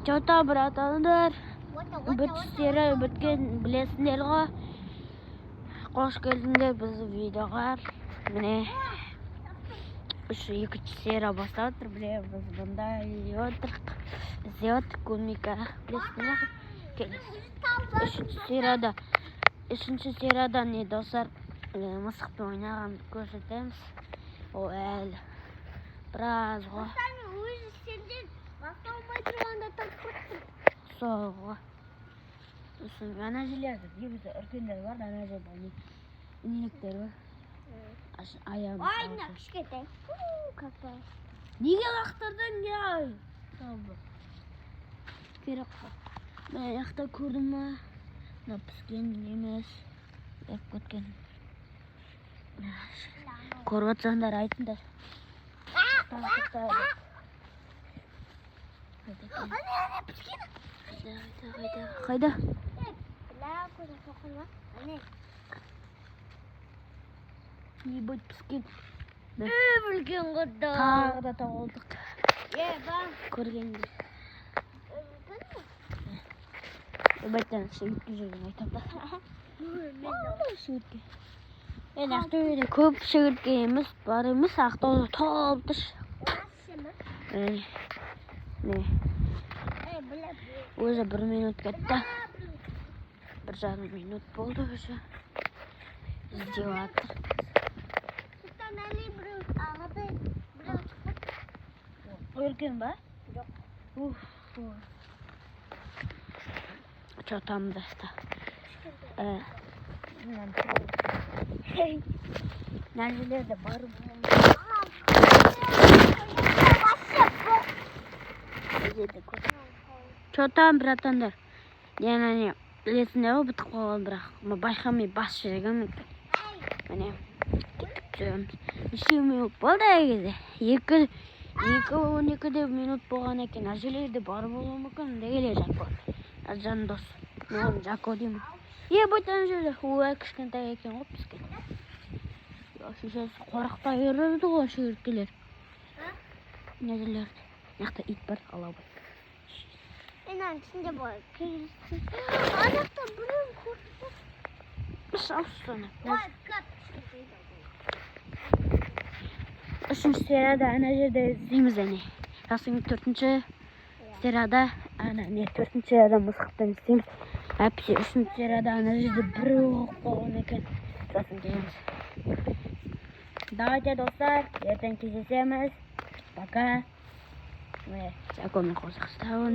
Чота братандар, бүтістері бүткен білесіндер ғой. Қош келдіңдер біздің видеоға. Міне, екінші серия бастап отыр. Біле, біз бұнда іздеп көмейка. Білесіндер ғой. Үшінші серияда не достар, мысықпен ойнағанды көрсетеміз. О, әлі біраз ғой. Сол ғой. Ана жерлерді дейбізі үркендер бар, ана жерде инеліктер бар. Аяғын Ойна, кішкентай. Какой. Неге лақтырдың, ей? Табы. Керек қой. Мен аяқта көрдім ма? Мына піскен емес. Еп көткен. Көріп жатсаңдар айтыңдар. Ане, піскен. Қайда? Не будет піскен? Білген ғырды. Тағы да тауылдық. Ба. Көргенде. Бәттен шегітке жүрген айтамда. Шегітке. Ақтөбеде көп шегітке емес, бар емес, Ақтауда толып тұр. Өзі 1 минут кетті. 1,5 минут болды өзі. Іздеп атыр. Өркен ба? Жоқ. Чотамды. Нәжелерді барып Чотам, братандар. Не, білесінде ғой бітіп қалған бірақ. Байқамай бас жүрген екен. Міне, кетіп жүреміз. Неше минут болды әгезе. 2-12 минут болған екен. Әжелерді барып болуы мүмкін. Дегеле Жако. Жан дос. Мен Жако деймін. Бұйтан жүрді. Кішкентай екен ғой піскен. Шешесі қорақтай өрірді ғой шегірткелер. Нәжелерді. Нақта ит бар, алабай. Мен ішінде бар. Анақта бүрін көрді. Саусаны. Үшінші серияда ана жерде іздейміз әне. Жасың 4-ші серияда, не 4-ші серияда мысықтан іздейміз. Әпсе 3-ші серияда ана жерде бір оғып болған екен. Жасың дейміз. Давайте, достар, ертең кездесеміз. Пока. Жакомен қосық ұстауын.